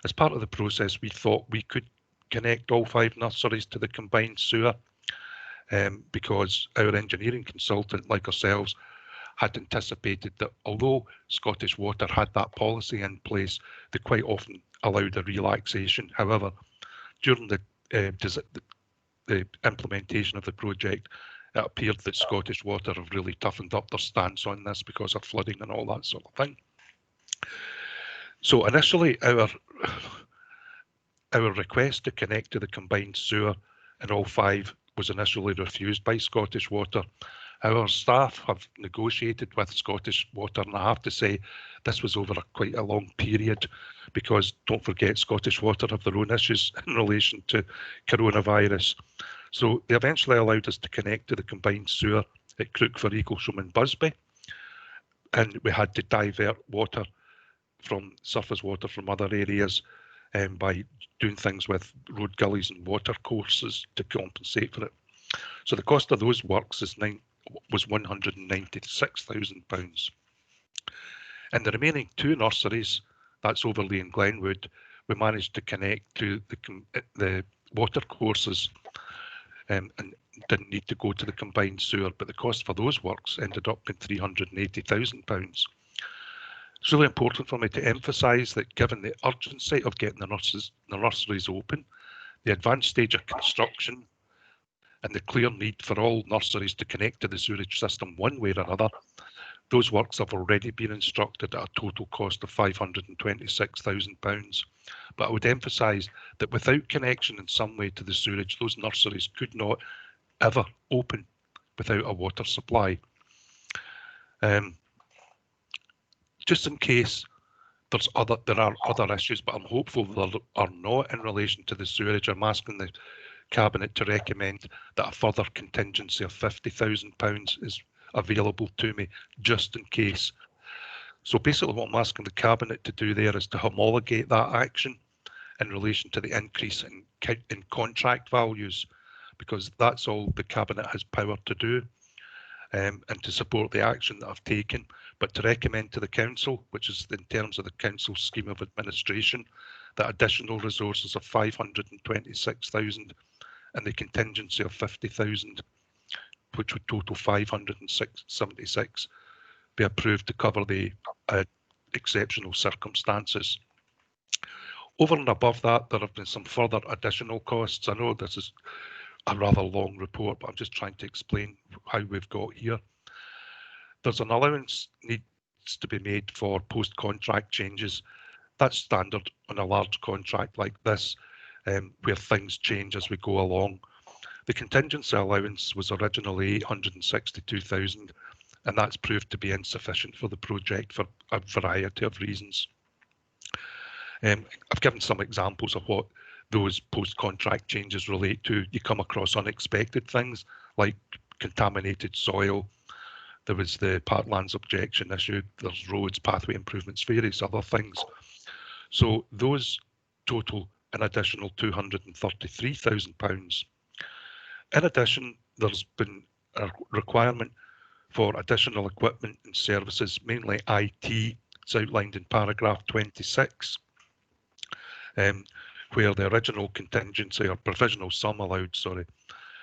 As part of the process, we thought we could connect all 5 nurseries to the combined sewer because our engineering consultant, like ourselves, had anticipated that although Scottish Water had that policy in place, they quite often allowed a relaxation. However, during the implementation of the project, it appeared that Scottish Water have really toughened up their stance on this because of flooding and all that sort of thing. So initially, our request to connect to the combined sewer in all 5 was initially refused by Scottish Water. Our staff have negotiated with Scottish Water, and I have to say this was over quite a long period because don't forget Scottish Water have their own issues in relation to coronavirus. So they eventually allowed us to connect to the combined sewer at Crookford, Eaglesham and Busby, and we had to divert water from surface water from other areas by doing things with road gullies and water courses to compensate for it. So the cost of those works was £196,000. And the remaining 2 nurseries, that's Overley and Glenwood, we managed to connect to the water courses and didn't need to go to the combined sewer, but the cost for those works ended up in £380,000. It's really important for me to emphasise that given the urgency of getting the nurseries open, the advanced stage of construction, and the clear need for all nurseries to connect to the sewerage system one way or another, those works have already been instructed at a total cost of £526,000. But I would emphasise that without connection in some way to the sewerage, those nurseries could not ever open without a water supply. Just in case there are other issues, but I'm hopeful there are not in relation to the sewerage, I'm asking the Cabinet to recommend that a further contingency of £50,000 is available to me just in case. So basically what I'm asking the Cabinet to do there is to homologate that action in relation to the increase in contract values, because that's all the Cabinet has power to do, and to support the action that I've taken, but to recommend to the Council, which is in terms of the Council's scheme of administration, that additional resources of £526,000 and the contingency of £50,000, which would total £576, be approved to cover the exceptional circumstances. Over and above that, there have been some further additional costs. I know this is a rather long report, but I'm just trying to explain how we've got here. There's an allowance needs to be made for post-contract changes. That's standard on a large contract like this, where things change as we go along. The contingency allowance was originally £862,000, and that's proved to be insufficient for the project for a variety of reasons. I've given some examples of what those post-contract changes relate to. You come across unexpected things like contaminated soil. There was the Parklands objection issue. There's roads, pathway improvements, various other things. So those total an additional £233,000. In addition, there's been a requirement for additional equipment and services, mainly IT, It's outlined in paragraph 26, where the original contingency or provisional sum allowed,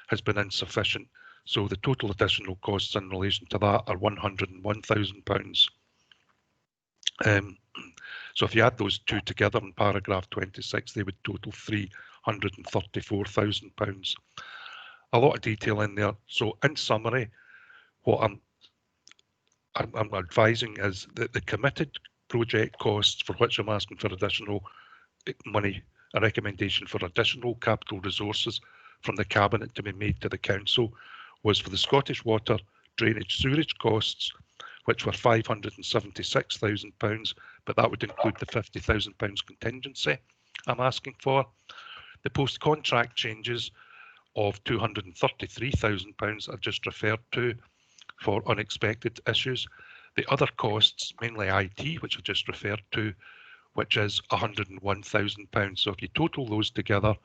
has been insufficient. So the total additional costs in relation to that are £101,000. So if you add those two together in paragraph 26, they would total £334,000. A lot of detail in there. So in summary, what I'm advising is that the committed project costs for which I'm asking for additional money, a recommendation for additional capital resources from the Cabinet to be made to the Council, was for the Scottish Water drainage sewerage costs, which were £576,000, but that would include the £50,000 contingency I'm asking for. The post-contract changes of £233,000 I just referred to for unexpected issues. The other costs, mainly IT, which I just referred to, which is £101,000. So if you total those together,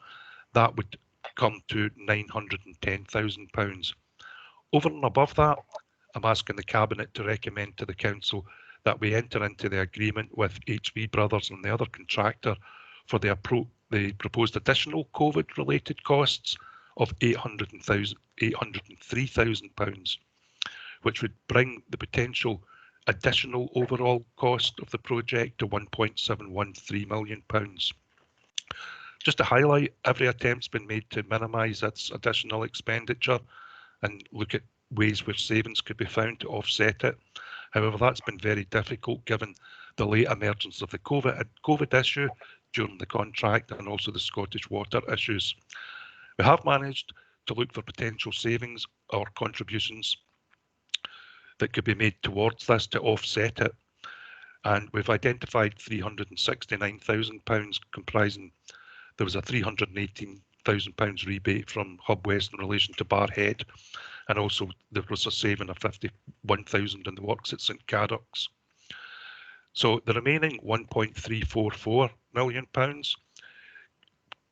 that would come to £910,000. Over and above that, I'm asking the Cabinet to recommend to the Council that we enter into the agreement with HV Brothers and the other contractor for the proposed additional COVID-related costs of £803,000, which would bring the potential additional overall cost of the project to £1.713 million. Just to highlight, every attempt's been made to minimise its additional expenditure and look at ways where savings could be found to offset it. However, that's been very difficult given the late emergence of the COVID issue during the contract and also the Scottish Water issues. We have managed to look for potential savings or contributions that could be made towards this to offset it. And we've identified £369,000 comprising, there was a £318,000 rebate from Hub West in relation to Barhead, and also there was a saving of £51,000 in the works at St Cadoc's. So the remaining £1.344 million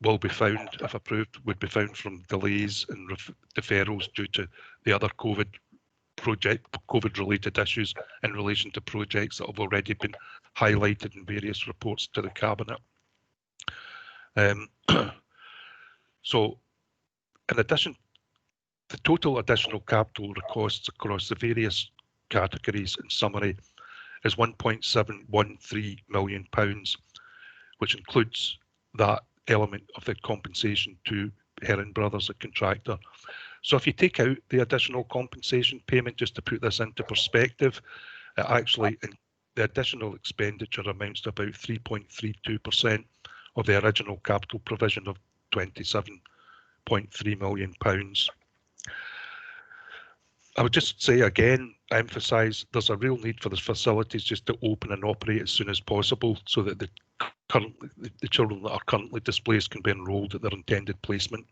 will be found, if approved, would be found from delays and deferrals due to the other COVID-related issues in relation to projects that have already been highlighted in various reports to the Cabinet. So, in addition, the total additional capital costs across the various categories, in summary, is £1.713 million, which includes that element of the compensation to Heron Brothers, a contractor. So if you take out the additional compensation payment, just to put this into perspective, actually the additional expenditure amounts to about 3.32% of the original capital provision of £27.3 million. I would just say again, emphasise there's a real need for the facilities just to open and operate as soon as possible so that the children that are currently displaced can be enrolled at their intended placement.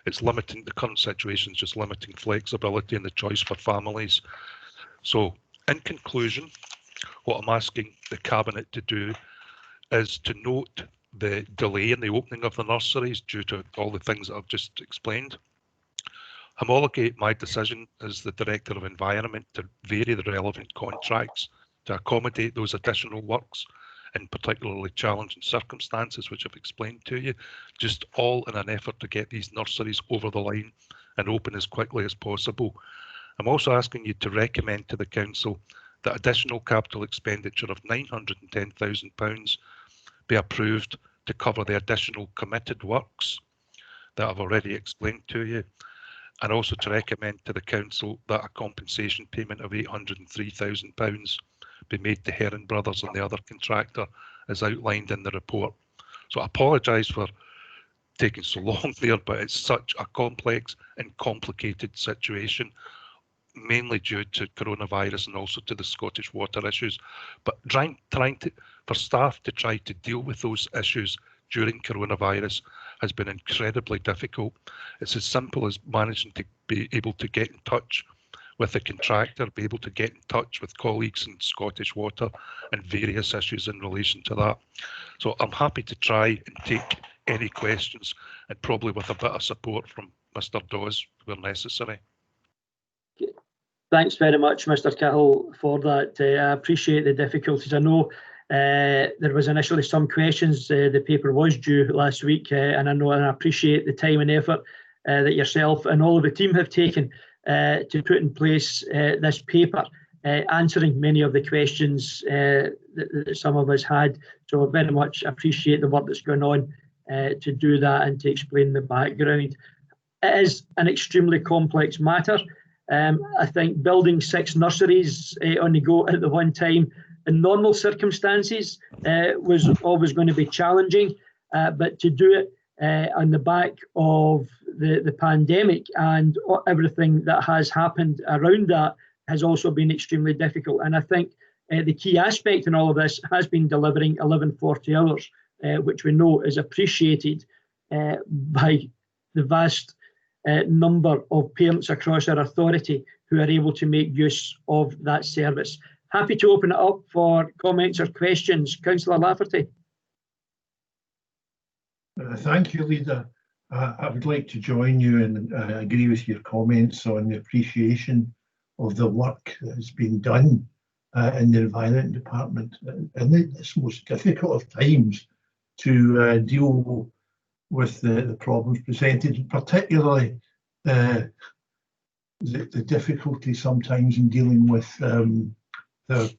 It's limiting, the current situation is just limiting flexibility and the choice for families. So in conclusion, what I'm asking the Cabinet to do is to note the delay in the opening of the nurseries due to all the things that I've just explained. Homologate my decision as the Director of Environment to vary the relevant contracts to accommodate those additional works in particularly challenging circumstances, which I've explained to you, just all in an effort to get these nurseries over the line and open as quickly as possible. I'm also asking you to recommend to the Council that additional capital expenditure of £910,000 be approved to cover the additional committed works that I've already explained to you, and also to recommend to the Council that a compensation payment of £803,000 be made to Heron Brothers and the other contractor as outlined in the report. So I apologise for taking so long there, but it's such a complex and complicated situation, mainly due to coronavirus and also to the Scottish Water issues. But trying for staff to try to deal with those issues during coronavirus has been incredibly difficult. It's as simple as managing to be able to get in touch with the contractor, be able to get in touch with colleagues in Scottish Water and various issues in relation to that. So I'm happy to try and take any questions, and probably with a bit of support from Mr. Dawes where necessary. Thanks very much, Mr. Cahill, for that. I appreciate the difficulties. I know there was initially some questions. The paper was due last week, and I know and I appreciate the time and effort that yourself and all of the team have taken to put in place this paper, answering many of the questions that some of us had. So I very much appreciate the work that's going on to do that and to explain the background. It is an extremely complex matter. I think building 6 nurseries on the go at the one time in normal circumstances was always going to be challenging, but to do it on the back of the pandemic and everything that has happened around that has also been extremely difficult. And I think the key aspect in all of this has been delivering 1140 hours, which we know is appreciated by the vast number of parents across our authority who are able to make use of that service. Happy to open it up for comments or questions. Councillor Lafferty. Thank you, Leader. I would like to join you and agree with your comments on the appreciation of the work that has been done in the Environment Department in this most difficult of times to deal with the problems presented, particularly the difficulty sometimes in dealing with the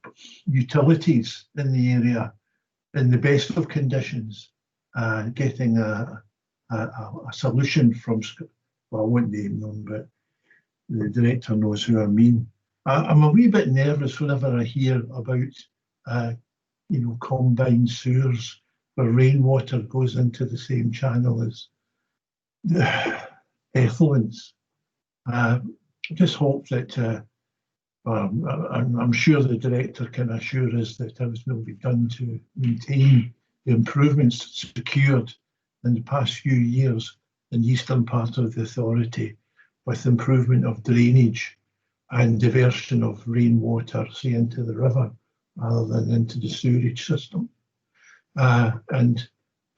utilities in the area in the best of conditions, getting a solution from, well, I won't name them, but the director knows who I mean. I'm a wee bit nervous whenever I hear about, combined sewers where rainwater goes into the same channel as the effluents. I just hope that, I'm sure the director can assure us that everything will be done to maintain the improvements secured in the past few years in the eastern part of the authority, with improvement of drainage and diversion of rainwater, say, into the river rather than into the sewerage system. And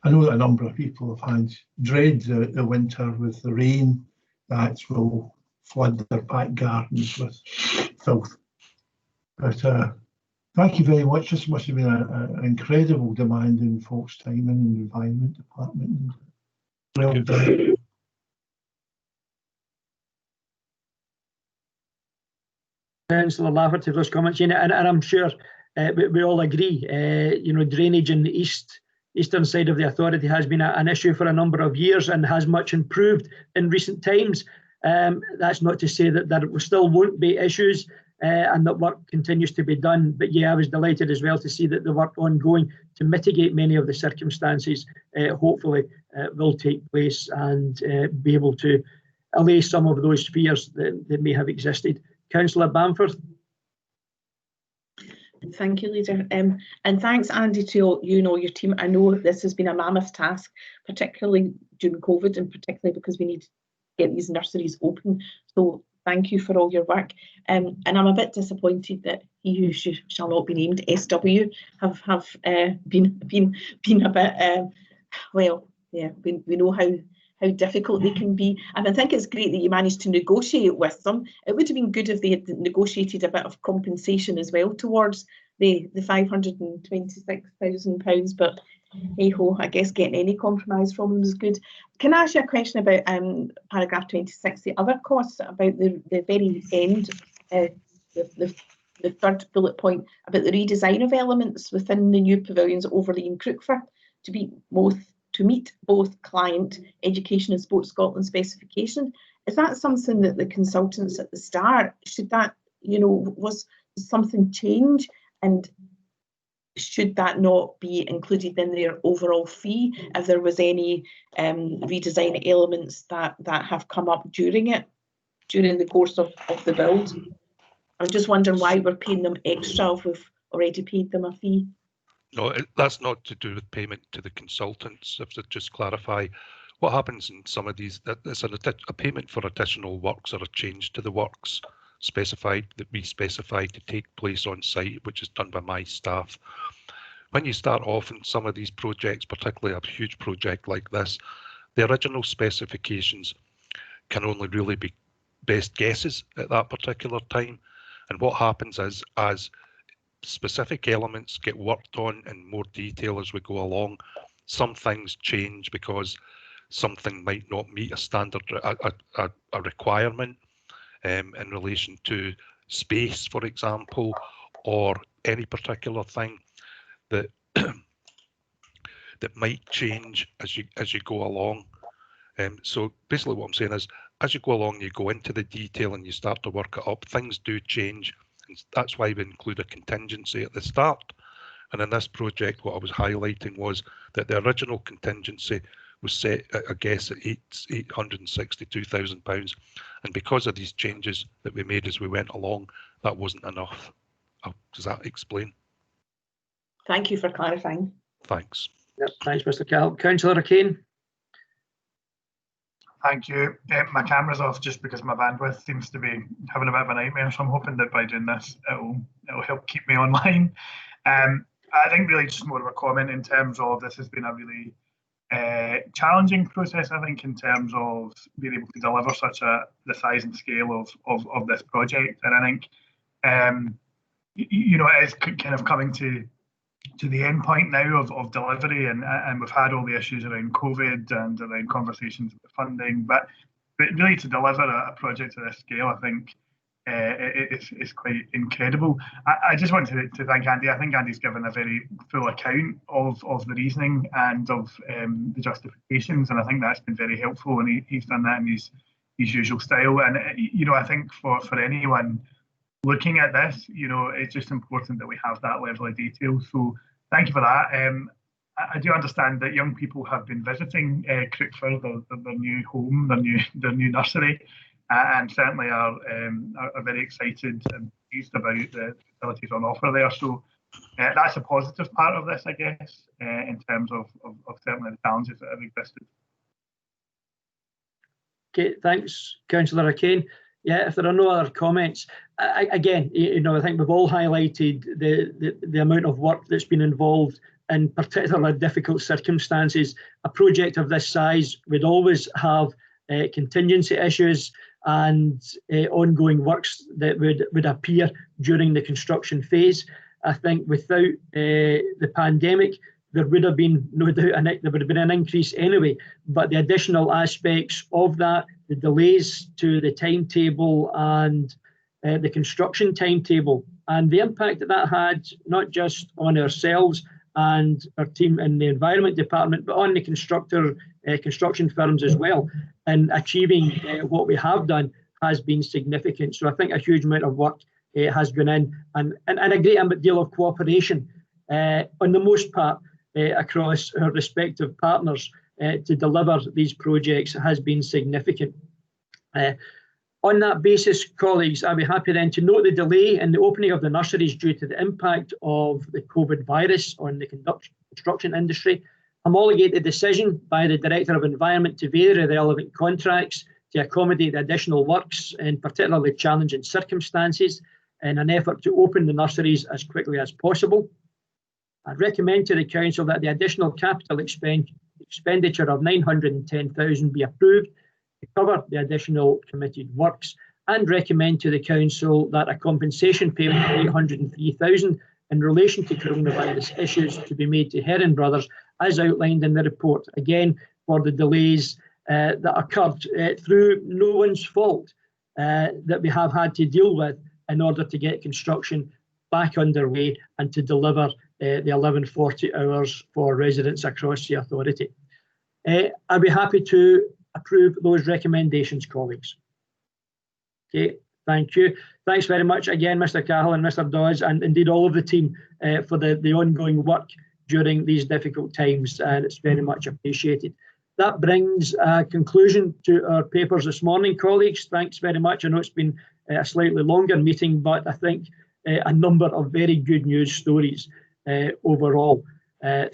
I know that a number of people have had dread the winter with the rain that will flood their back gardens with filth. But thank you very much. This must have been an incredible demand in folks' time in the Environment Department. Well done. Councillor Lafferty for those comments, and I'm sure we all agree. Drainage in the eastern side of the authority has been an issue for a number of years and has much improved in recent times. That's not to say that there still won't be issues and that work continues to be done. But yeah, I was delighted as well to see that the work ongoing to mitigate many of the circumstances hopefully will take place and be able to allay some of those fears that may have existed. Councillor Bamford. Thank you, Leader. And thanks, Andy, to you and all your team. I know this has been a mammoth task, particularly during COVID and particularly because we need to get these nurseries open. So thank you for all your work. And I'm a bit disappointed that he who shall not be named, SW, have been a bit, well, yeah, we know how difficult they can be. And I think it's great that you managed to negotiate with them. It would have been good if they had negotiated a bit of compensation as well towards the £526,000, but hey ho, I guess getting any compromise from them is good. Can I ask you a question about paragraph 26, the other costs, about the very end, the third bullet point about the redesign of elements within the new pavilions at Overlea and Crookford to meet both client, education and Sports Scotland specification. Is that something that the consultants at the start, should that, was something change, and should that not be included in their overall fee if there was any redesign elements that have come up during the course of the build? I'm just wondering why we're paying them extra if we've already paid them a fee. No, that's not to do with payment to the consultants. If to just clarify, what happens in some of these, it's a payment for additional works or a change to the works specified that we specify to take place on site, which is done by my staff. When you start off in some of these projects, particularly a huge project like this, the original specifications can only really be best guesses at that particular time. And what happens is, as specific elements get worked on in more detail as we go along, some things change because something might not meet a standard, a requirement in relation to space, for example, or any particular thing that that might change as you go along. So basically what I'm saying is, as you go along, you go into the detail and you start to work it up, things do change. And that's why we include a contingency at the start. And in this project, what I was highlighting was that the original contingency was set at a guess at £862,000. And because of these changes that we made as we went along, that wasn't enough. Does that explain? Thank you for clarifying. Thanks. Yep, thanks, Mr. Cahill. Councillor O'Kane. Thank you. My camera's off just because my bandwidth seems to be having a bit of a nightmare, so I'm hoping that by doing this, it'll help keep me online. I think really just more of a comment in terms of this has been a really challenging process, I think, in terms of being able to deliver the size and scale of this project. And I think, you know, it is kind of coming to the end point now of delivery, and we've had all the issues around COVID and around conversations with funding, but really to deliver a project of this scale, I think it's quite incredible. I just want to thank Andy. I think Andy's given a very full account of the reasoning and of the justifications, and I think that's been very helpful, and he's done that in his usual style. And you know, I think for anyone looking at this, you know, it's just important that we have that level of detail. So thank you for that. I do understand that young people have been visiting Crookford, their new home, their new nursery, and certainly are very excited and pleased about the facilities on offer there. So that's a positive part of this, I guess, in terms of certainly the challenges that have existed. Okay, thanks, Councillor O'Kane. Yeah, if there are no other comments, again, you know, I think we've all highlighted the amount of work that's been involved in particularly difficult circumstances. A project of this size would always have contingency issues and ongoing works that would appear during the construction phase. I think without the pandemic, there would have been no doubt there would have been an increase anyway, but the additional aspects of that, the delays to the timetable and the construction timetable, and the impact that had not just on ourselves and our team in the Environment Department, but on the construction firms as well, and achieving what we have done has been significant. So I think a huge amount of work has gone in, and a great deal of cooperation on the most part across our respective partners to deliver these projects has been significant. On that basis, colleagues, I'll be happy then to note the delay in the opening of the nurseries due to the impact of the COVID virus on the construction industry. Homologate the decision by the Director of Environment to vary the relevant contracts to accommodate the additional works in particularly challenging circumstances in an effort to open the nurseries as quickly as possible. I recommend to the Council that the additional capital expenditure of £910,000 be approved to cover the additional committed works, and recommend to the Council that a compensation payment of £803,000 in relation to coronavirus issues to be made to Heron Brothers as outlined in the report, again for the delays that occurred through no one's fault that we have had to deal with in order to get construction back underway and to deliver the 1140 hours for residents across the authority. I'd be happy to approve those recommendations, colleagues. Okay, thank you. Thanks very much again, Mr. Cahill and Mr. Dawes, and indeed all of the team for the ongoing work during these difficult times, and it's very much appreciated. That brings a conclusion to our papers this morning, colleagues. Thanks very much. I know it's been a slightly longer meeting, but I think a number of very good news stories overall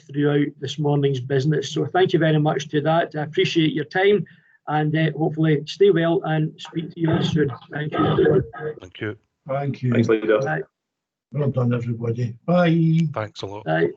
throughout this morning's business. So thank you very much to that. I appreciate your time, and hopefully stay well and speak to you all soon. Thank you. Thank you. Thank you. Thanks, Leader. Bye. Well done, everybody. Bye. Thanks a lot. Bye.